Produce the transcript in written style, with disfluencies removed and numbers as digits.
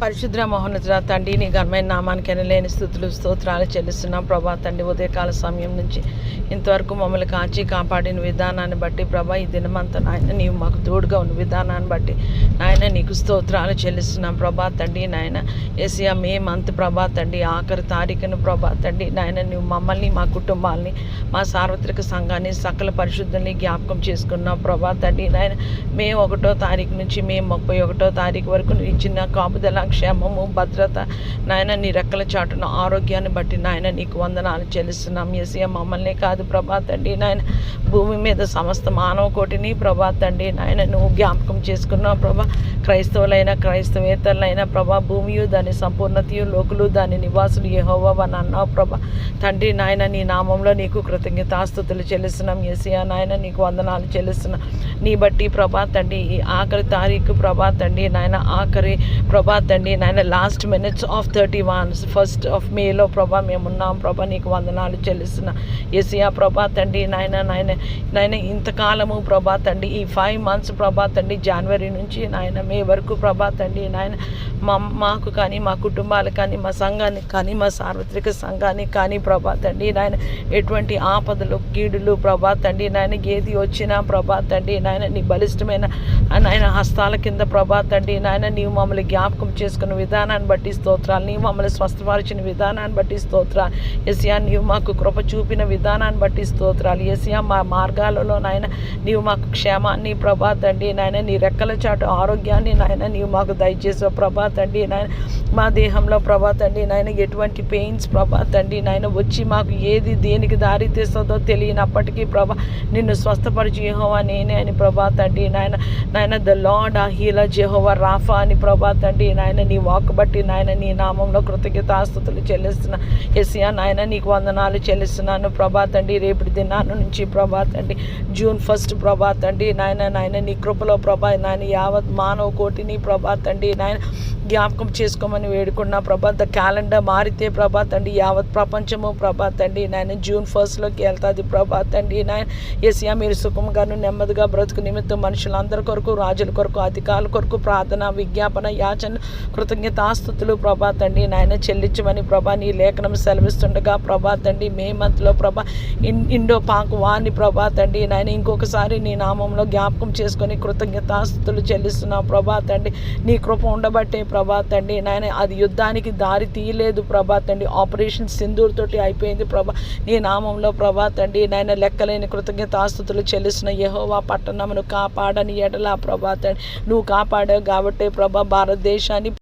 పరిశుద్ర మహోన్నతుడ తండ్రి, నీ ఘనమైన నామానికి ఎనలేని స్తుతులు స్తోత్రాలు చెల్లిస్తున్నాం ప్రభా. తండ్రి, ఉదయకాల సమయం నుంచి ఇంతవరకు మమ్మల్ని కాచి కాపాడిన విధానాన్ని బట్టి ప్రభా, ఈ దినమంతా నాయన నీవు మాకు తోడుగా ఉన్న విధానాన్ని బట్టి నాయన నీకు స్తోత్రాలు చెల్లిస్తున్నాం ప్రభా. తండ్రి నాయన ఏసియా మే మంత్ ప్రభా తండ్రి ఆఖరి తారీఖును ప్రభా తండ్రి నాయన నువ్వు మమ్మల్ని, మా కుటుంబాలని, మా సార్వత్రిక సంఘాన్ని, సకల పరిశుద్ధుల్ని జ్ఞాపకం చేసుకున్నాం ప్రభా. తండ్రి నాయన మే 1వ తారీఖు నుంచి మే 31వ తారీఖు వరకు నువ్వు ఇచ్చిన కాపుదల, క్షేమము, భద్రత నాయన నీ రెక్కల చాటున ఆరోగ్యాన్ని బట్టి నాయన నీకు వందనాలు చెల్లిస్తున్నాం. యేసయ్య మమ్మల్ని కాదు ప్రభా తండ్రి నాయన భూమి మీద సమస్త మానవ కోటిని ప్రభా తండ్రి నాయన నువ్వు జ్ఞాపకం చేసుకున్నావు ప్రభా. క్రైస్తవులైన క్రైస్తవేతరులైన ప్రభా, భూమియు దాని సంపూర్ణతయు, లోకులు దాని నివాసులు యెహోవా అని అన్నావు ప్రభా. తండ్రి నాయన నీ నామంలో నీకు కృతజ్ఞతాస్తుతులు చెల్లిస్తున్నాం. యేసయ్య నాయన నీకు వందనాలు చెల్లిస్తున్నాం. నీ బట్టి ప్రభా తండ్రి ఈ ఆఖరి తారీఖు ప్రభా తండ్రి నాయన ఆఖరి ప్రభా తండ్రి నాయన last minutes of 31 1st of Mayలో ప్రభా మేము ఉన్నాం ప్రభా. నీకు వందనాలు చెల్లిస్తున్నాం. యేసయ్య ప్రభా తండ్రి నాయన నాయన నాయన ఇంతకాలము ప్రభా తండ్రి ఈ 5 months ప్రభా తండ్రి జనవరి నుంచి నాయన మే వరకు ప్రభా తండ్రి నాయన మాకు కానీ, మా కుటుంబాలకు కానీ, మా సంఘానికి కానీ, మా సార్వత్రిక సంఘానికి కానీ ప్రభా తండ్రి నాయన ఎటువంటి ఆపదలు, కీడులు ప్రభా తండ్రి నాయన ఏది వచ్చినా ప్రభా తండ్రి నాయన నీ బలిష్టమైన నాయన హస్తాల కింద ప్రభా తండ్రి నాయన నీవు మమ్మల్ని జ్ఞాపకం చేసుకున్న విధానాన్ని బట్టి స్తోత్రాలు. నీవు మమ్మల్ని స్వస్థపరిచిన విధానాన్ని బట్టి స్తోత్రాలు. యేసయ్య నీవు మాకు కృప చూపిన విధానాన్ని బట్టి స్తోత్రాలు. యేసయ్య మా మార్గాలలో నాయన నీవు మాకు క్షేమాన్ని ప్రభా తండ్రి నాయన నీ రెక్కల చాటు ఆరోగ్యాన్ని నాయన నీవు మాకు దయచేసావు ప్రభా తండ్రి నాయన. మా దేహంలో ప్రభా తండ్రి నాయన ఎటువంటి పెయిన్స్ ప్రభా తండ్రి నాయన వచ్చి మాకు ఏది దేనికి దారి తీస్తుందో తెలియనప్పటికీ ప్రభా నిన్ను స్వస్థపరిచి యెహోవా నేనే అని ప్రభా తండ్రి నాయన నాయన ద లార్డ్ ఆ హీలర్ యెహోవా రాఫా అని ప్రభా తండ్రి నాయన నీ వాక్ బట్టి నాయన నీ నామంలో కృతజ్ఞతాస్తుతులు చెల్లిస్తున్నా. యేసయ్య నాయన నీకు వందనాలు చెల్లిస్తున్నాను ప్రభా తండ్రి. రేపటి దినాల నుంచి ప్రభా తండ్రి June 1st ప్రభా తండ్రి నాయన నాయన నీ కృపలో ప్రభా నాయన యావత్ మానవ కోటిని ప్రభా తండ్రి నాయన జ్ఞాపకం చేసుకోమని వేడుకున్నా ప్రభా. ద క్యాలెండర్ మారితే ప్రభా తండ్రి యావత్ ప్రపంచము ప్రభా తండ్రి నాయన June 1st వెళ్తుంది ప్రభా తండ్రి నాయన. యేసయ్య మీరు సుఖంగాను నెమ్మదిగా బ్రతుకు నిమిత్తం మనుషులందరి కొరకు, రాజుల కొరకు, అధికారుల కొరకు ప్రార్థన, విజ్ఞాపన, యాచన, కృతజ్ఞతాస్తుతులు ప్రభా తండ్రి నాయన చెల్లించమని ప్రభా నీ లేఖనం సెలవిస్తుండగా ప్రభా తండ్రి మే మంత్లో ప్రభా ఇండో పాక్ వారిని ప్రభా తండ్రి నాయన ఇంకొకసారి నీ నామంలో జ్ఞాపకం చేసుకొని కృతజ్ఞతాస్తుతులు చెల్లిస్తున్నావు ప్రభా తండ్రి. నీ కృప ఉండబట్టే ప్రభా తండ్రి నాయన అది యుద్ధానికి దారి తీయలేదు ప్రభా తండ్రి. ఆపరేషన్ సింధూర్ తోటి అయిపోయింది ప్రభా. నీ నామంలో ప్రభా తండ్రి నాయన లెక్కలేని కృతజ్ఞతాస్తుతులు చెల్లిస్తున్న యెహోవా పట్టణమును కాపాడని ఎడలా ప్రభా తండ్రి నువ్వు కాపాడావు కాబట్టి ప్రభా భారతదేశాన్ని